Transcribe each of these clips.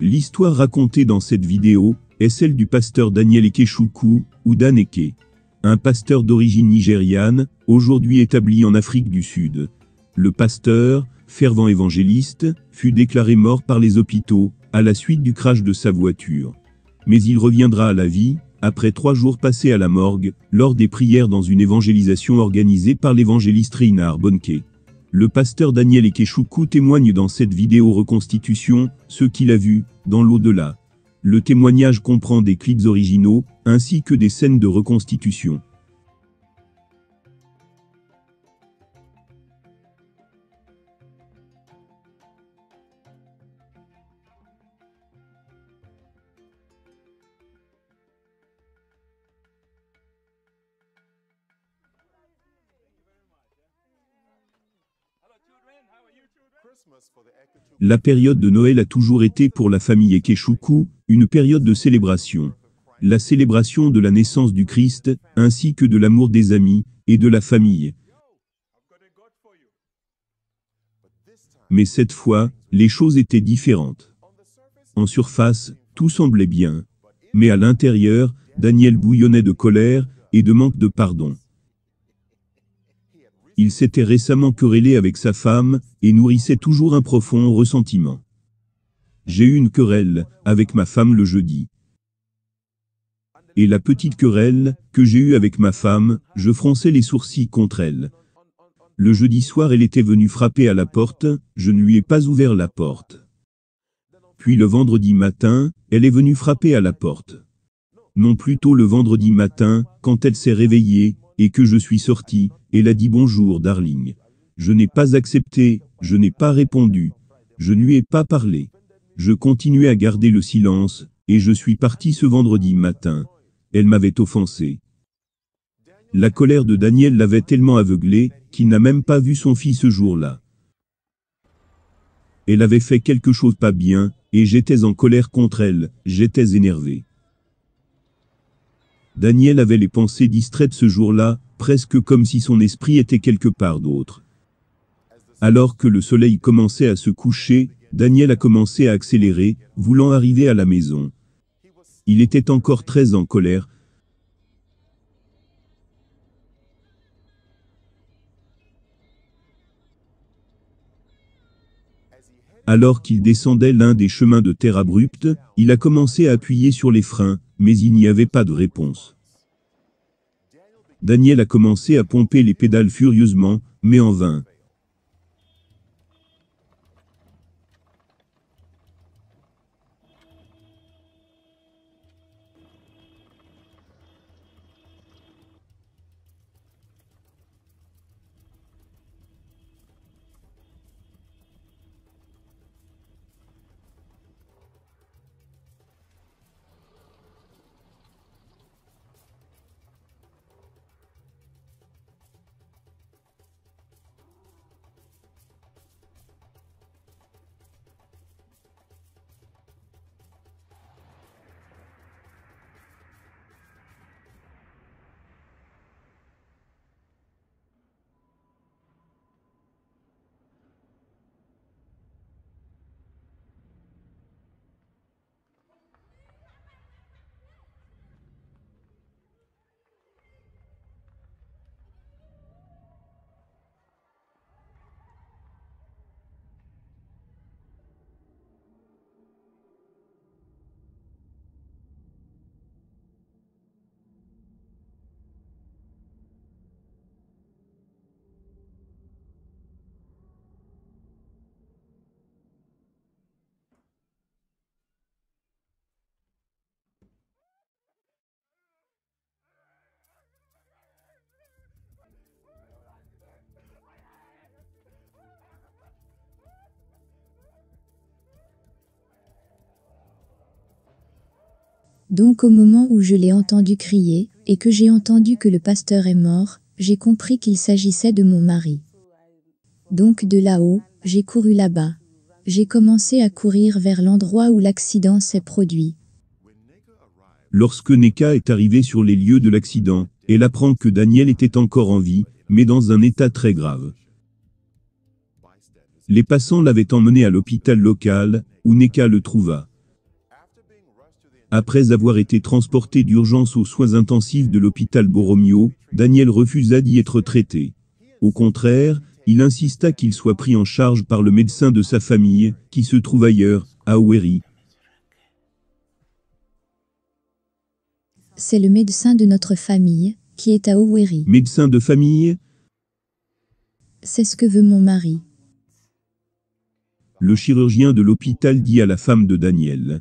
L'histoire racontée dans cette vidéo est celle du pasteur Daniel Ekechukwu, ou Dan Eke. Un pasteur d'origine nigériane, aujourd'hui établi en Afrique du Sud. Le pasteur, fervent évangéliste, fut déclaré mort par les hôpitaux, à la suite du crash de sa voiture. Mais il reviendra à la vie, après 3 jours passés à la morgue, lors des prières dans une évangélisation organisée par l'évangéliste Reinhard Bonnke. Le pasteur Daniel Ekechukwu témoigne dans cette vidéo reconstitution, ce qu'il a vu, dans l'au-delà. Le témoignage comprend des clips originaux, ainsi que des scènes de reconstitution. La période de Noël a toujours été pour la famille Ekechukwu une période de célébration. La célébration de la naissance du Christ, ainsi que de l'amour des amis et de la famille. Mais cette fois, les choses étaient différentes. En surface, tout semblait bien. Mais à l'intérieur, Daniel bouillonnait de colère et de manque de pardon. Il s'était récemment querellé avec sa femme et nourrissait toujours un profond ressentiment. J'ai eu une querelle avec ma femme le jeudi. Et la petite querelle que j'ai eue avec ma femme, je fronçais les sourcils contre elle. Le jeudi soir, elle était venue frapper à la porte, je ne lui ai pas ouvert la porte. Puis le vendredi matin, elle est venue frapper à la porte. Non, plutôt le vendredi matin, quand elle s'est réveillée et que je suis sorti, elle a dit bonjour darling. Je n'ai pas accepté, je n'ai pas répondu. Je ne lui ai pas parlé. Je continuais à garder le silence, et je suis parti ce vendredi matin. Elle m'avait offensé. La colère de Daniel l'avait tellement aveuglé, qu'il n'a même pas vu son fils ce jour-là. Elle avait fait quelque chose pas bien, et j'étais en colère contre elle, j'étais énervé. Daniel avait les pensées distraites ce jour-là, presque comme si son esprit était quelque part d'autre. Alors que le soleil commençait à se coucher, Daniel a commencé à accélérer, voulant arriver à la maison. Il était encore très en colère. Alors qu'il descendait l'un des chemins de terre abrupte, il a commencé à appuyer sur les freins, mais il n'y avait pas de réponse. Daniel a commencé à pomper les pédales furieusement, mais en vain. Donc au moment où je l'ai entendu crier, et que j'ai entendu que le pasteur est mort, j'ai compris qu'il s'agissait de mon mari. Donc de là-haut, j'ai couru là-bas. J'ai commencé à courir vers l'endroit où l'accident s'est produit. Lorsque Neka est arrivée sur les lieux de l'accident, elle apprend que Daniel était encore en vie, mais dans un état très grave. Les passants l'avaient emmené à l'hôpital local, où Neka le trouva. Après avoir été transporté d'urgence aux soins intensifs de l'hôpital Borromeo, Daniel refusa d'y être traité. Au contraire, il insista qu'il soit pris en charge par le médecin de sa famille, qui se trouve ailleurs, à Owerri. C'est le médecin de notre famille, qui est à Owerri. Médecin de famille? C'est ce que veut mon mari. Le chirurgien de l'hôpital dit à la femme de Daniel.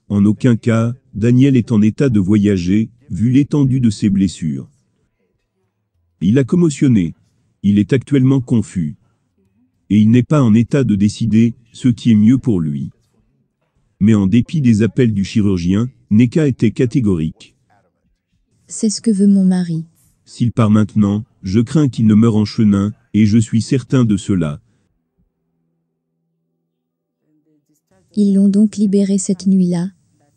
En aucun cas, Daniel est en état de voyager, vu l'étendue de ses blessures. Il a commotionné. Il est actuellement confus. Et il n'est pas en état de décider ce qui est mieux pour lui. Mais en dépit des appels du chirurgien, Neka était catégorique. C'est ce que veut mon mari. S'il part maintenant, je crains qu'il ne meure en chemin, et je suis certain de cela. Ils l'ont donc libéré cette nuit-là.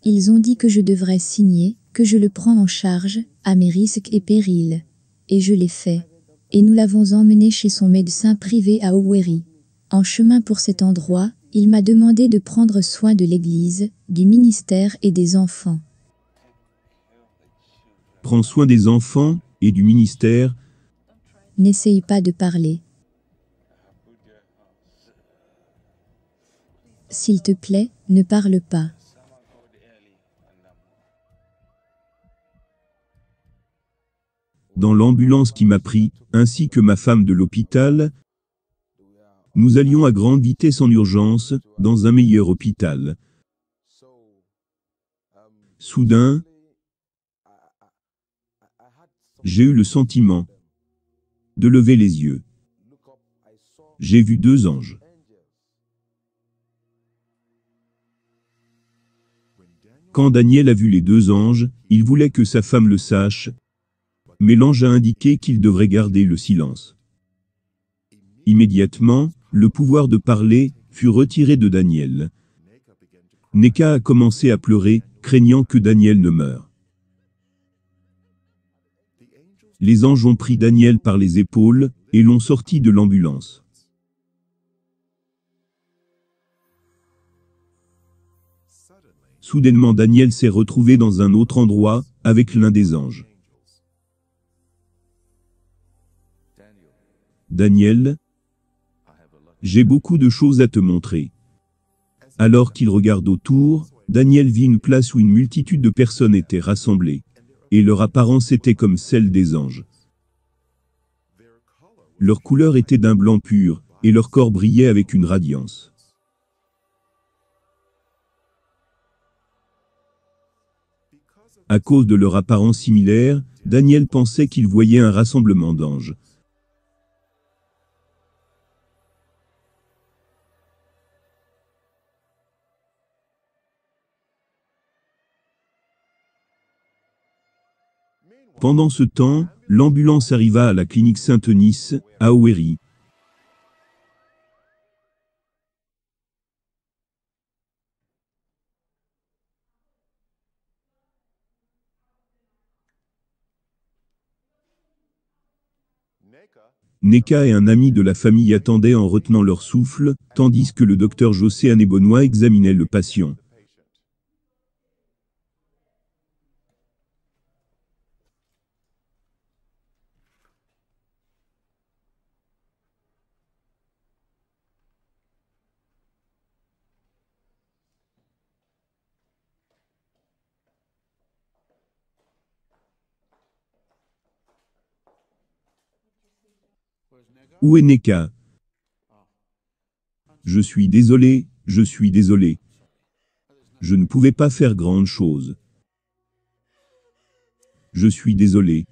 Ils ont dit que je devrais signer, que je le prends en charge, à mes risques et périls. Et je l'ai fait. Et nous l'avons emmené chez son médecin privé à Owerri. En chemin pour cet endroit, il m'a demandé de prendre soin de l'église, du ministère et des enfants. Prends soin des enfants, et du ministère. N'essaye pas de parler. S'il te plaît, ne parle pas. Dans l'ambulance qui m'a pris, ainsi que ma femme de l'hôpital, nous allions à grande vitesse en urgence, dans un meilleur hôpital. Soudain, j'ai eu le sentiment de lever les yeux. J'ai vu 2 anges. Quand Daniel a vu les 2 anges, il voulait que sa femme le sache, mais l'ange a indiqué qu'il devrait garder le silence. Immédiatement, le pouvoir de parler fut retiré de Daniel. Neka a commencé à pleurer, craignant que Daniel ne meure. Les anges ont pris Daniel par les épaules et l'ont sorti de l'ambulance. Soudainement Daniel s'est retrouvé dans un autre endroit, avec l'un des anges. Daniel, j'ai beaucoup de choses à te montrer. Alors qu'il regarde autour, Daniel vit une place où une multitude de personnes étaient rassemblées, et leur apparence était comme celle des anges. Leur couleur était d'un blanc pur, et leur corps brillait avec une radiance. À cause de leur apparence similaire, Daniel pensait qu'il voyait un rassemblement d'anges. Pendant ce temps, l'ambulance arriva à la clinique Saint-Eunice, à Owerri. Neka et un ami de la famille attendaient en retenant leur souffle, tandis que le docteur José Anebonois examinait le patient. Où est Neka? Je suis désolé, je suis désolé. Je ne pouvais pas faire grande chose. Je suis désolé.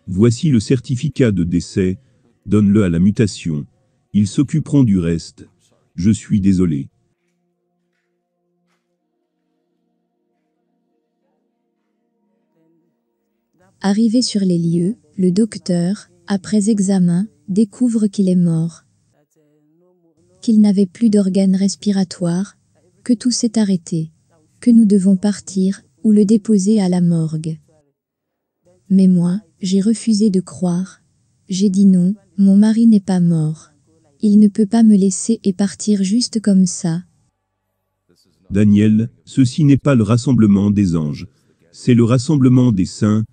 Voici le certificat de décès, donne-le à la mutation. Ils s'occuperont du reste. Je suis désolé. Arrivé sur les lieux, le docteur, après examen, découvre qu'il est mort. Qu'il n'avait plus d'organes respiratoires, que tout s'est arrêté, que nous devons partir, ou le déposer à la morgue. Mais moi, j'ai refusé de croire. J'ai dit non, mon mari n'est pas mort. Il ne peut pas me laisser et partir juste comme ça. Daniel, ceci n'est pas le rassemblement des anges. C'est le rassemblement des saints.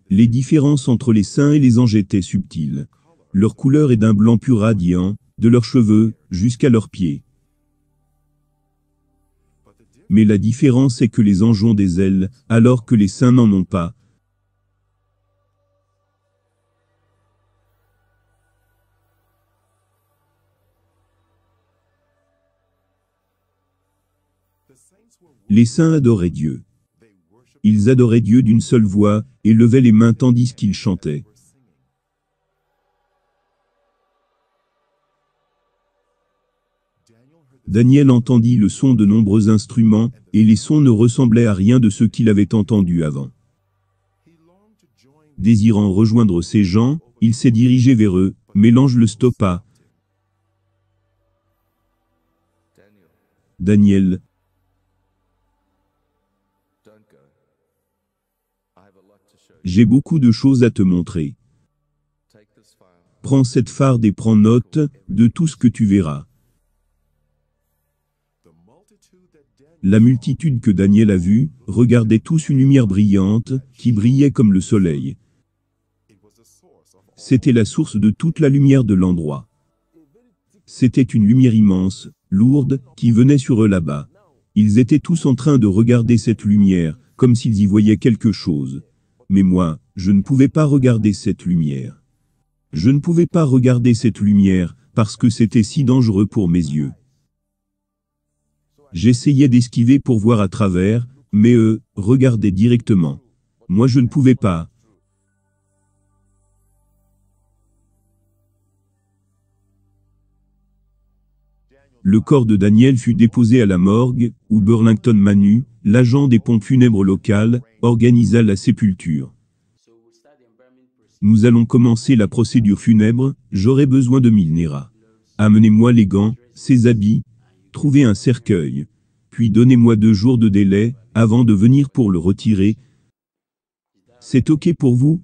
Les différences entre les saints et les anges étaient subtiles. Leur couleur est d'un blanc pur radiant, de leurs cheveux jusqu'à leurs pieds. Mais la différence est que les anges ont des ailes, alors que les saints n'en ont pas. Les saints adoraient Dieu. Ils adoraient Dieu d'une seule voix, et levaient les mains tandis qu'ils chantaient. Daniel entendit le son de nombreux instruments, et les sons ne ressemblaient à rien de ce qu'il avait entendu avant. Désirant rejoindre ces gens, il s'est dirigé vers eux, mais l'ange le stoppa. Daniel, j'ai beaucoup de choses à te montrer. Prends cette farde et prends note de tout ce que tu verras. La multitude que Daniel a vue regardait tous une lumière brillante qui brillait comme le soleil. C'était la source de toute la lumière de l'endroit. C'était une lumière immense, lourde, qui venait sur eux là-bas. Ils étaient tous en train de regarder cette lumière, comme s'ils y voyaient quelque chose. Mais moi, je ne pouvais pas regarder cette lumière. Je ne pouvais pas regarder cette lumière, parce que c'était si dangereux pour mes yeux. J'essayais d'esquiver pour voir à travers, mais eux regardaient directement. Moi je ne pouvais pas. Le corps de Daniel fut déposé à la morgue, où Burlington Manu, l'agent des pompes funèbres locales, organisa la sépulture. Nous allons commencer la procédure funèbre, j'aurai besoin de 1000 néras. Amenez-moi les gants, ces habits, trouvez un cercueil, puis donnez-moi 2 jours de délai, avant de venir pour le retirer. C'est ok pour vous?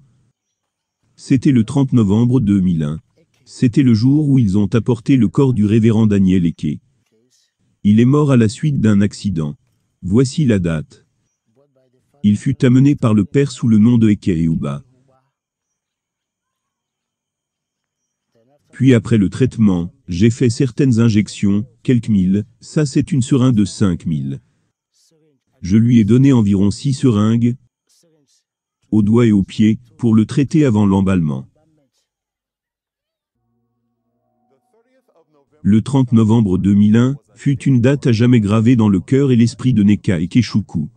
C'était le 30 novembre 2001. C'était le jour où ils ont apporté le corps du révérend Daniel Eke. Il est mort à la suite d'un accident. Voici la date. Il fut amené par le père sous le nom de Eke Euba. Puis après le traitement, j'ai fait certaines injections, quelques mille, ça c'est une seringue de 5000. Je lui ai donné environ 6 seringues, aux doigts et aux pieds, pour le traiter avant l'emballement. Le 30 novembre 2001 fut une date à jamais gravée dans le cœur et l'esprit de Neka Ekechukwu.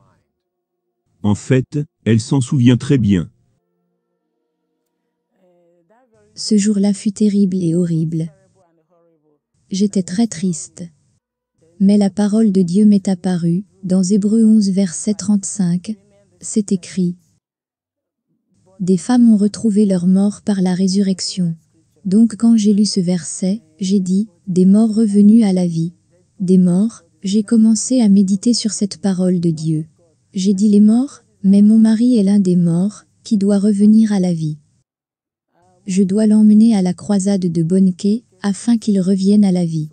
En fait, elle s'en souvient très bien. Ce jour-là fut terrible et horrible. J'étais très triste. Mais la parole de Dieu m'est apparue, dans Hébreux 11 verset 35, c'est écrit. Des femmes ont retrouvé leur mort par la résurrection. Donc quand j'ai lu ce verset, j'ai dit, des morts revenus à la vie. Des morts, j'ai commencé à méditer sur cette parole de Dieu. J'ai dit les morts, mais mon mari est l'un des morts, qui doit revenir à la vie. Je dois l'emmener à la croisade de Bonnke, afin qu'il revienne à la vie.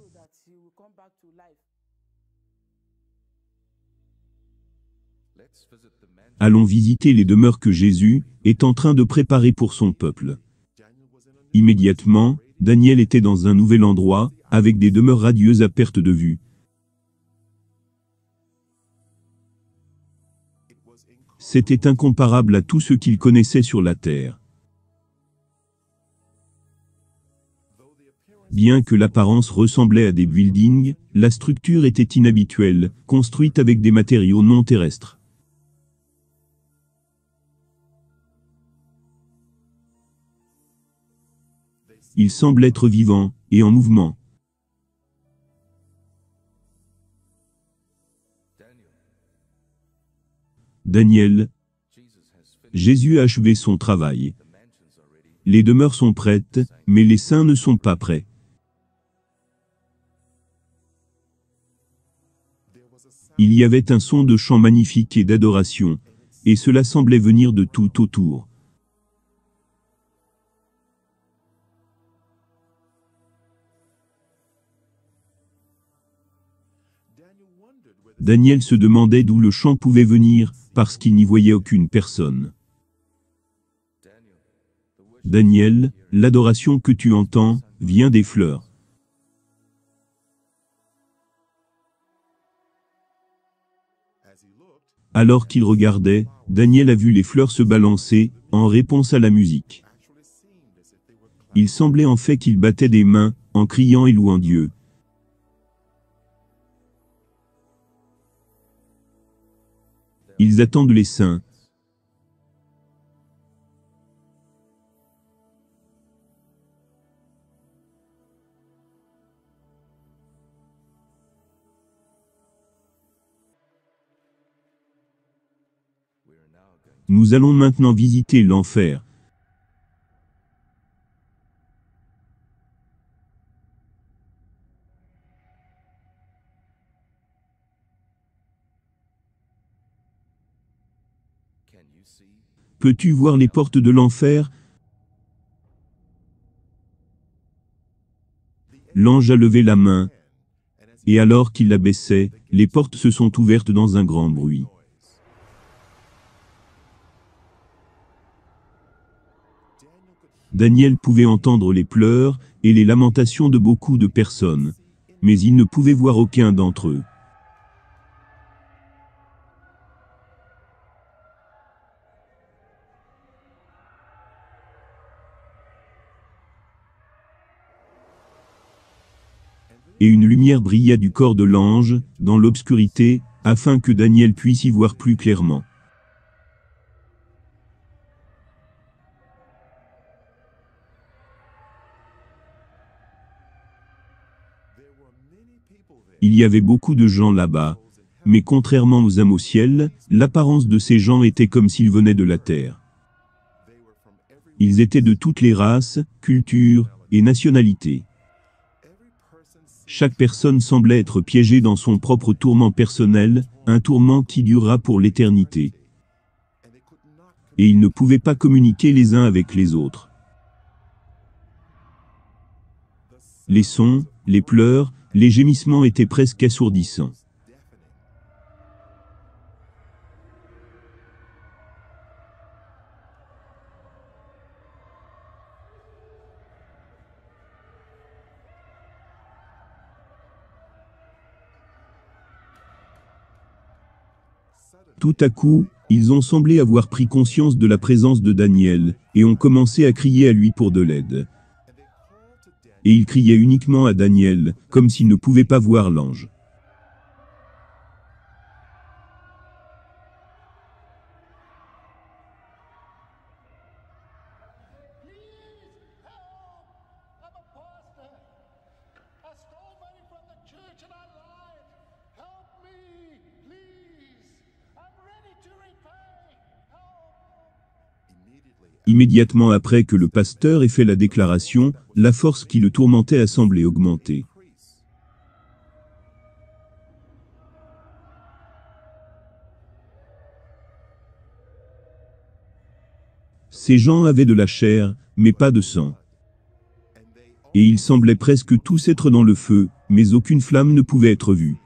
Allons visiter les demeures que Jésus est en train de préparer pour son peuple. Immédiatement, Daniel était dans un nouvel endroit, avec des demeures radieuses à perte de vue. C'était incomparable à tout ce qu'il connaissait sur la terre. Bien que l'apparence ressemblait à des buildings, la structure était inhabituelle, construite avec des matériaux non terrestres. Il semble être vivant et en mouvement. Daniel, Jésus a achevé son travail. Les demeures sont prêtes, mais les saints ne sont pas prêts. Il y avait un son de chant magnifique et d'adoration, et cela semblait venir de tout autour. Daniel se demandait d'où le chant pouvait venir, parce qu'il n'y voyait aucune personne. Daniel, l'adoration que tu entends, vient des fleurs. Alors qu'il regardait, Daniel a vu les fleurs se balancer, en réponse à la musique. Il semblait en fait qu'ils battaient des mains, en criant et louant Dieu. Ils attendent les saints. Nous allons maintenant visiter l'enfer. Peux-tu voir les portes de l'enfer? L'ange a levé la main, et alors qu'il la baissait, les portes se sont ouvertes dans un grand bruit. Daniel pouvait entendre les pleurs et les lamentations de beaucoup de personnes, mais il ne pouvait voir aucun d'entre eux. Et une lumière brilla du corps de l'ange, dans l'obscurité, afin que Daniel puisse y voir plus clairement. Il y avait beaucoup de gens là-bas, mais contrairement aux âmes au ciel, l'apparence de ces gens était comme s'ils venaient de la terre. Ils étaient de toutes les races, cultures et nationalités. Chaque personne semblait être piégée dans son propre tourment personnel, un tourment qui durera pour l'éternité. Et ils ne pouvaient pas communiquer les uns avec les autres. Les sons, les pleurs, les gémissements étaient presque assourdissants. Tout à coup, ils ont semblé avoir pris conscience de la présence de Daniel, et ont commencé à crier à lui pour de l'aide. Et ils criaient uniquement à Daniel, comme s'ils ne pouvaient pas voir l'ange. Immédiatement après que le pasteur ait fait la déclaration, la force qui le tourmentait a semblé augmenter. Ces gens avaient de la chair, mais pas de sang. Et ils semblaient presque tous être dans le feu, mais aucune flamme ne pouvait être vue.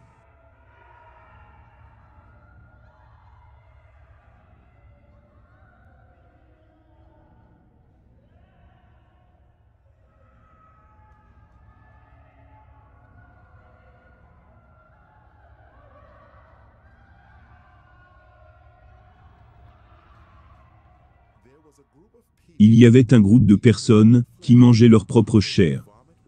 Il y avait un groupe de personnes qui mangeaient leur propre chair.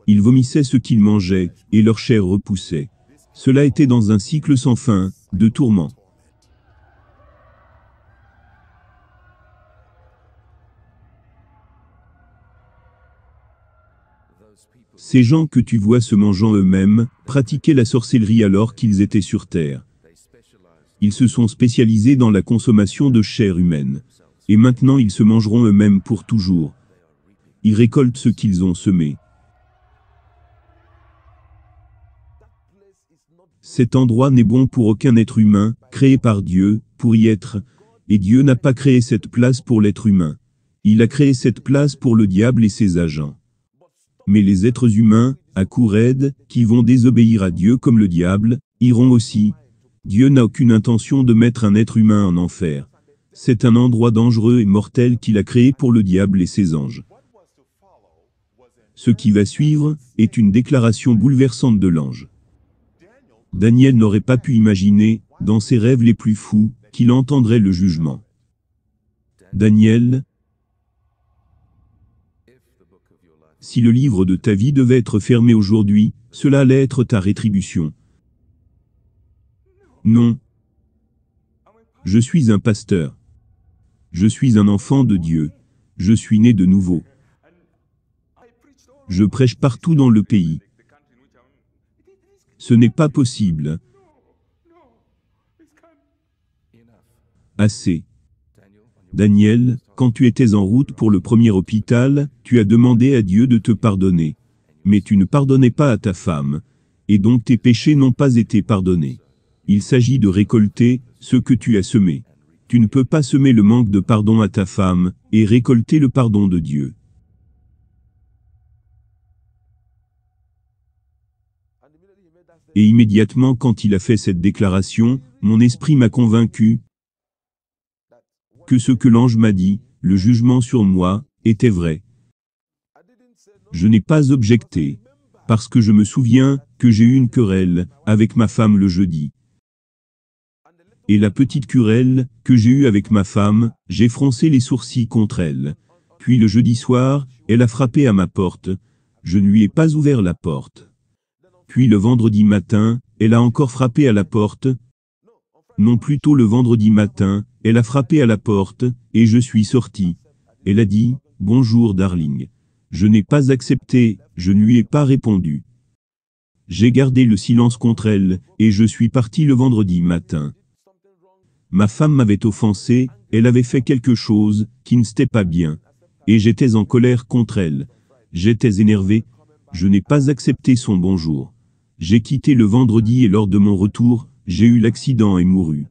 Ils vomissaient ce qu'ils mangeaient, et leur chair repoussait. Cela était dans un cycle sans fin, de tourments. Ces gens que tu vois se mangeant eux-mêmes, pratiquaient la sorcellerie alors qu'ils étaient sur terre. Ils se sont spécialisés dans la consommation de chair humaine. Et maintenant ils se mangeront eux-mêmes pour toujours. Ils récoltent ce qu'ils ont semé. Cet endroit n'est bon pour aucun être humain, créé par Dieu, pour y être, et Dieu n'a pas créé cette place pour l'être humain. Il a créé cette place pour le diable et ses agents. Mais les êtres humains, à coups raides, qui vont désobéir à Dieu comme le diable, iront aussi. Dieu n'a aucune intention de mettre un être humain en enfer. C'est un endroit dangereux et mortel qu'il a créé pour le diable et ses anges. Ce qui va suivre est une déclaration bouleversante de l'ange. Daniel n'aurait pas pu imaginer, dans ses rêves les plus fous, qu'il entendrait le jugement. Daniel, si le livre de ta vie devait être fermé aujourd'hui, cela allait être ta rétribution. Non. Je suis un pasteur. Je suis un enfant de Dieu. Je suis né de nouveau. Je prêche partout dans le pays. Ce n'est pas possible. Assez. Daniel, quand tu étais en route pour le premier hôpital, tu as demandé à Dieu de te pardonner. Mais tu ne pardonnais pas à ta femme, et donc tes péchés n'ont pas été pardonnés. Il s'agit de récolter ce que tu as semé. Tu ne peux pas semer le manque de pardon à ta femme, et récolter le pardon de Dieu. Et immédiatement quand il a fait cette déclaration, mon esprit m'a convaincu que ce que l'ange m'a dit, le jugement sur moi, était vrai. Je n'ai pas objecté, parce que je me souviens que j'ai eu une querelle avec ma femme le jeudi. Et la petite querelle que j'ai eue avec ma femme, j'ai froncé les sourcils contre elle. Puis le jeudi soir, elle a frappé à ma porte. Je ne lui ai pas ouvert la porte. Puis le vendredi matin, elle a encore frappé à la porte. Non, plutôt le vendredi matin, elle a frappé à la porte, et je suis sorti. Elle a dit, « Bonjour darling ». Je n'ai pas accepté, je ne lui ai pas répondu. J'ai gardé le silence contre elle, et je suis parti le vendredi matin. Ma femme m'avait offensé, elle avait fait quelque chose qui ne s'était pas bien. Et j'étais en colère contre elle. J'étais énervé, je n'ai pas accepté son bonjour. J'ai quitté le vendredi et lors de mon retour, j'ai eu l'accident et mouru.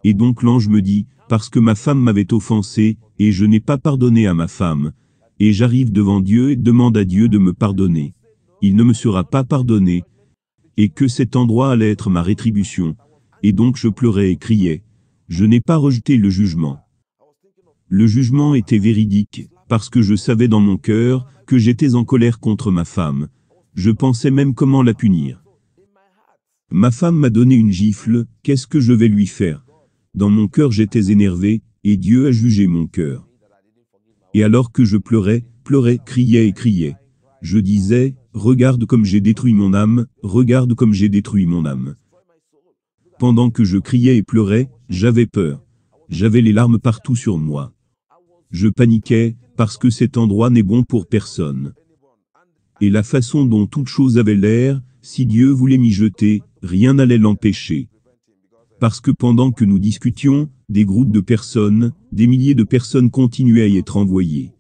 Et donc l'ange me dit, parce que ma femme m'avait offensé, et je n'ai pas pardonné à ma femme, et j'arrive devant Dieu et demande à Dieu de me pardonner. Il ne me sera pas pardonné, et que cet endroit allait être ma rétribution. Et donc je pleurais et criais. Je n'ai pas rejeté le jugement. Le jugement était véridique, parce que je savais dans mon cœur que j'étais en colère contre ma femme. Je pensais même comment la punir. Ma femme m'a donné une gifle, qu'est-ce que je vais lui faire? Dans mon cœur j'étais énervé, et Dieu a jugé mon cœur. Et alors que je pleurais, criais et criais. Je disais, regarde comme j'ai détruit mon âme, regarde comme j'ai détruit mon âme. Pendant que je criais et pleurais, j'avais peur. J'avais les larmes partout sur moi. Je paniquais, parce que cet endroit n'est bon pour personne. Et la façon dont toute chose avait l'air, si Dieu voulait m'y jeter, rien n'allait l'empêcher. Parce que pendant que nous discutions, des groupes de personnes, des milliers de personnes continuaient à y être envoyées.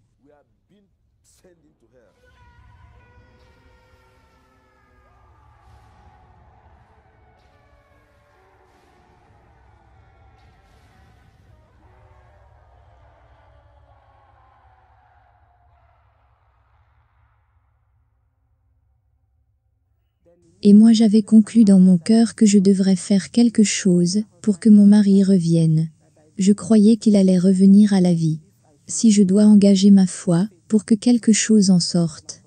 Et moi j'avais conclu dans mon cœur que je devrais faire quelque chose pour que mon mari revienne. Je croyais qu'il allait revenir à la vie. Si je dois engager ma foi pour que quelque chose en sorte.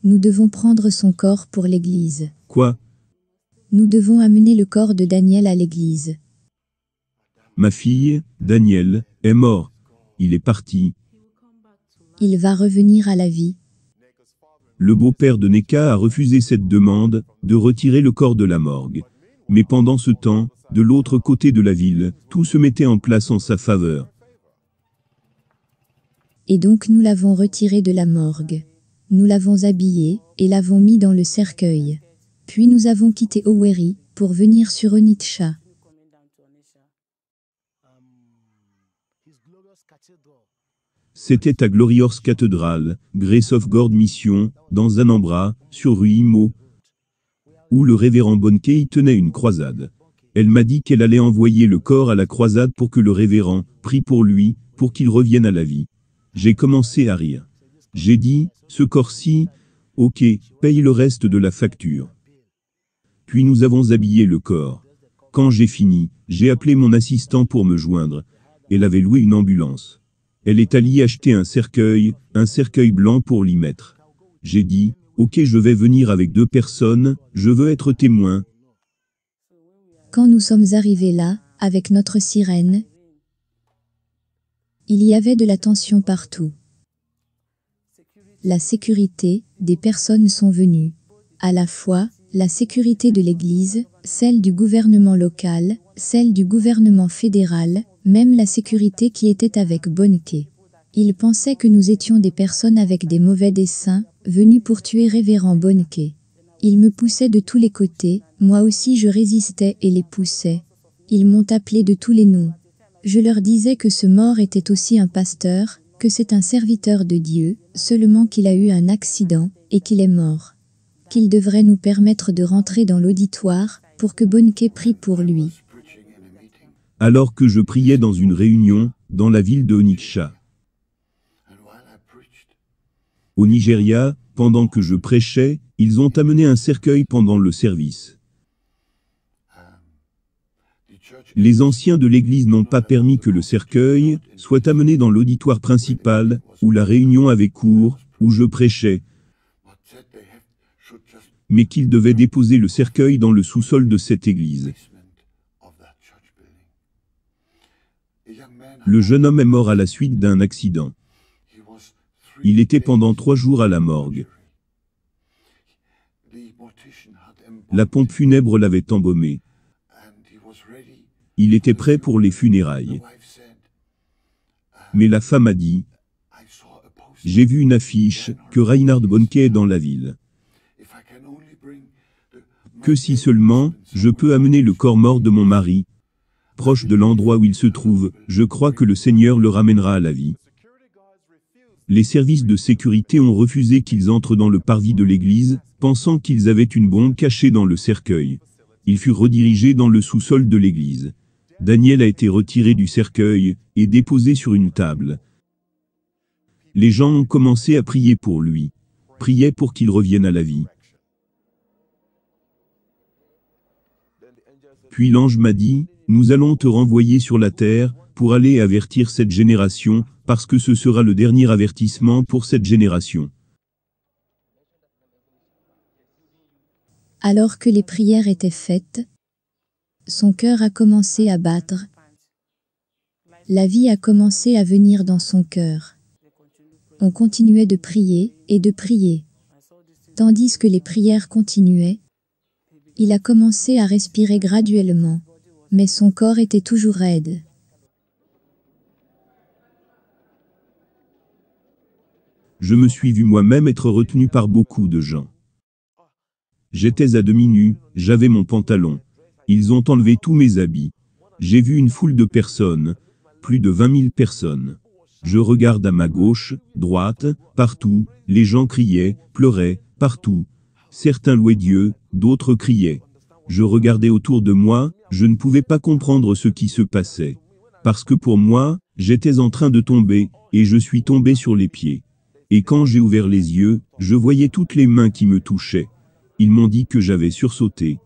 Nous devons prendre son corps pour l'église. Quoi? Nous devons amener le corps de Daniel à l'église. Ma fille, Daniel, est mort. Il est parti. Il va revenir à la vie. Le beau-père de Neka a refusé cette demande, de retirer le corps de la morgue. Mais pendant ce temps, de l'autre côté de la ville, tout se mettait en place en sa faveur. Et donc nous l'avons retiré de la morgue. Nous l'avons habillé, et l'avons mis dans le cercueil. Puis nous avons quitté Owerri, pour venir sur Onitsha. C'était à Glorious Cathedral, Grace of God Mission, dans Anambra, sur rue Imo, où le révérend Bonnke y tenait une croisade. Elle m'a dit qu'elle allait envoyer le corps à la croisade pour que le révérend prie pour lui, pour qu'il revienne à la vie. J'ai commencé à rire. J'ai dit, ce corps-ci, ok, paye le reste de la facture. Puis nous avons habillé le corps. Quand j'ai fini, j'ai appelé mon assistant pour me joindre. Elle avait loué une ambulance. Elle est allée acheter un cercueil blanc pour l'y mettre. J'ai dit, ok, je vais venir avec 2 personnes, je veux être témoin. Quand nous sommes arrivés là, avec notre sirène, il y avait de la tension partout. La sécurité, des personnes sont venues. À la fois, la sécurité de l'Église, celle du gouvernement local, celle du gouvernement fédéral, même la sécurité qui était avec Bonnke. Ils pensaient que nous étions des personnes avec des mauvais desseins, venus pour tuer révérend Bonnke. Ils me poussaient de tous les côtés, moi aussi je résistais et les poussais. Ils m'ont appelé de tous les noms. Je leur disais que ce mort était aussi un pasteur, que c'est un serviteur de Dieu, seulement qu'il a eu un accident, et qu'il est mort. Qu'il devrait nous permettre de rentrer dans l'auditoire, pour que Bonnke prie pour lui. Alors que je priais dans une réunion, dans la ville de Onitsha. Au Nigeria, pendant que je prêchais, ils ont amené un cercueil pendant le service. Les anciens de l'église n'ont pas permis que le cercueil soit amené dans l'auditoire principal, où la réunion avait cours, où je prêchais, mais qu'ils devaient déposer le cercueil dans le sous-sol de cette église. Le jeune homme est mort à la suite d'un accident. Il était pendant 3 jours à la morgue. La pompe funèbre l'avait embaumé. Il était prêt pour les funérailles. Mais la femme a dit, « J'ai vu une affiche, que Reinhard Bonnke est dans la ville. Que si seulement, je peux amener le corps mort de mon mari, proche de l'endroit où il se trouve, je crois que le Seigneur le ramènera à la vie. » Les services de sécurité ont refusé qu'ils entrent dans le parvis de l'église, pensant qu'ils avaient une bombe cachée dans le cercueil. Ils furent redirigés dans le sous-sol de l'église. Daniel a été retiré du cercueil et déposé sur une table. Les gens ont commencé à prier pour lui. Priaient pour qu'il revienne à la vie. Puis l'ange m'a dit, « Nous allons te renvoyer sur la terre, pour aller avertir cette génération, parce que ce sera le dernier avertissement pour cette génération. » Alors que les prières étaient faites, son cœur a commencé à battre. La vie a commencé à venir dans son cœur. On continuait de prier et de prier. Tandis que les prières continuaient, il a commencé à respirer graduellement, mais son corps était toujours raide. Je me suis vu moi-même être retenu par beaucoup de gens. J'étais à demi nu, j'avais mon pantalon. Ils ont enlevé tous mes habits. J'ai vu une foule de personnes, plus de 20 000 personnes. Je regarde à ma gauche, droite, partout, les gens criaient, pleuraient, partout. Certains louaient Dieu, d'autres criaient. Je regardais autour de moi, je ne pouvais pas comprendre ce qui se passait. Parce que pour moi, j'étais en train de tomber, et je suis tombé sur les pieds. Et quand j'ai ouvert les yeux, je voyais toutes les mains qui me touchaient. Ils m'ont dit que j'avais sursauté.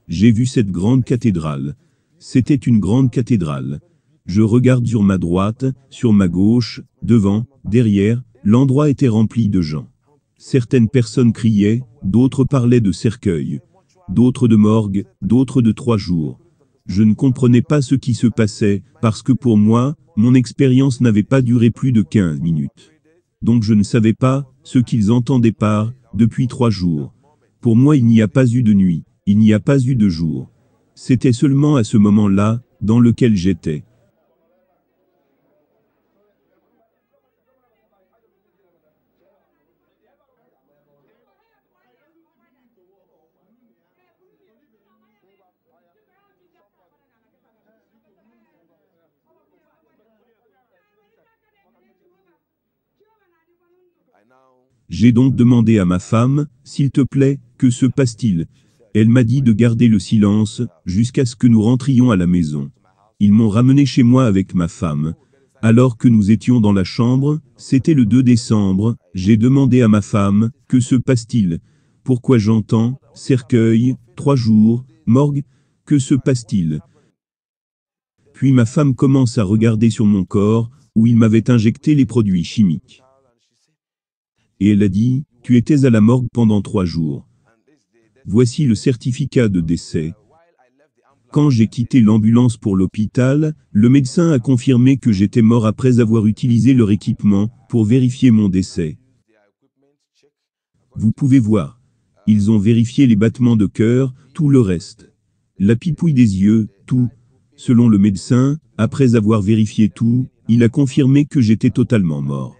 J'ai vu cette grande cathédrale. C'était une grande cathédrale. Je regarde sur ma droite, sur ma gauche, devant, derrière, l'endroit était rempli de gens. Certaines personnes criaient, d'autres parlaient de cercueils, d'autres de morgue, d'autres de 3 jours. Je ne comprenais pas ce qui se passait, parce que pour moi, mon expérience n'avait pas duré plus de 15 minutes. Donc je ne savais pas, ce qu'ils entendaient par, depuis 3 jours. Pour moi il n'y a pas eu de nuit, il n'y a pas eu de jour. C'était seulement à ce moment-là, dans lequel j'étais. J'ai donc demandé à ma femme, « S'il te plaît, que se passe-t-il » Elle m'a dit de garder le silence, jusqu'à ce que nous rentrions à la maison. Ils m'ont ramené chez moi avec ma femme. Alors que nous étions dans la chambre, c'était le 2 décembre, j'ai demandé à ma femme, que se passe-t-il? Pourquoi j'entends, cercueil, 3 jours, morgue, que se passe-t-il? Puis ma femme commence à regarder sur mon corps, où il m'avait injecté les produits chimiques. Et elle a dit, tu étais à la morgue pendant 3 jours. Voici le certificat de décès. Quand j'ai quitté l'ambulance pour l'hôpital, le médecin a confirmé que j'étais mort après avoir utilisé leur équipement pour vérifier mon décès. Vous pouvez voir. Ils ont vérifié les battements de cœur, tout le reste. La pipouille des yeux, tout. Selon le médecin, après avoir vérifié tout, il a confirmé que j'étais totalement mort.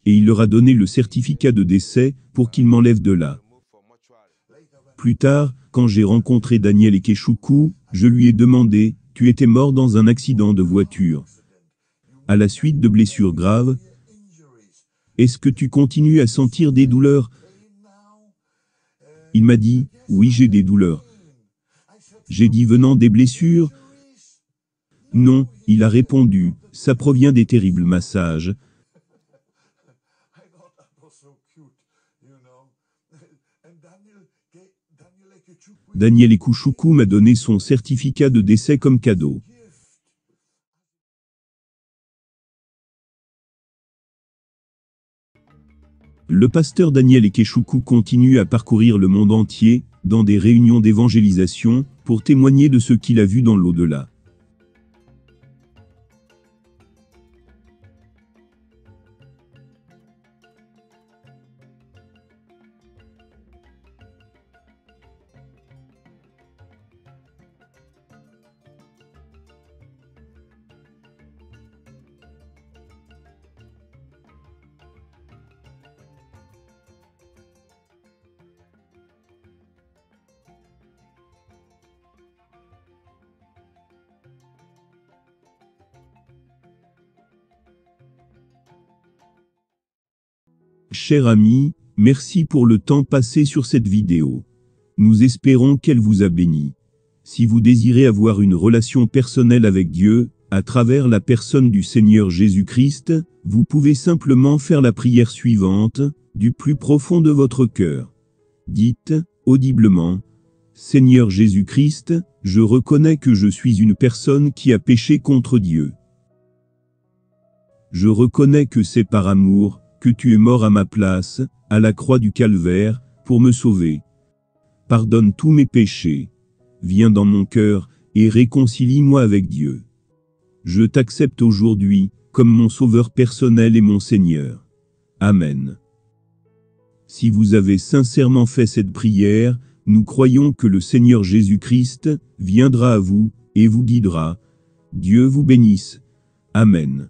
Et il leur a donné le certificat de décès pour qu'ils m'enlèvent de là. Plus tard, quand j'ai rencontré Daniel Ekeshuku, je lui ai demandé, tu étais mort dans un accident de voiture. À la suite de blessures graves, est-ce que tu continues à sentir des douleurs? Il m'a dit, oui, j'ai des douleurs. J'ai dit venant des blessures? Non, il a répondu, ça provient des terribles massages. Daniel Ekeshuku m'a donné son certificat de décès comme cadeau. Le pasteur Daniel Ekeshuku continue à parcourir le monde entier, dans des réunions d'évangélisation, pour témoigner de ce qu'il a vu dans l'au-delà. Chers amis, merci pour le temps passé sur cette vidéo. Nous espérons qu'elle vous a béni. Si vous désirez avoir une relation personnelle avec Dieu, à travers la personne du Seigneur Jésus-Christ, vous pouvez simplement faire la prière suivante, du plus profond de votre cœur. Dites, audiblement, Seigneur Jésus-Christ, je reconnais que je suis une personne qui a péché contre Dieu. Je reconnais que c'est par amour, que tu es mort à ma place, à la croix du calvaire, pour me sauver. Pardonne tous mes péchés. Viens dans mon cœur, et réconcilie-moi avec Dieu. Je t'accepte aujourd'hui, comme mon sauveur personnel et mon Seigneur. Amen. Si vous avez sincèrement fait cette prière, nous croyons que le Seigneur Jésus-Christ viendra à vous, et vous guidera. Dieu vous bénisse. Amen.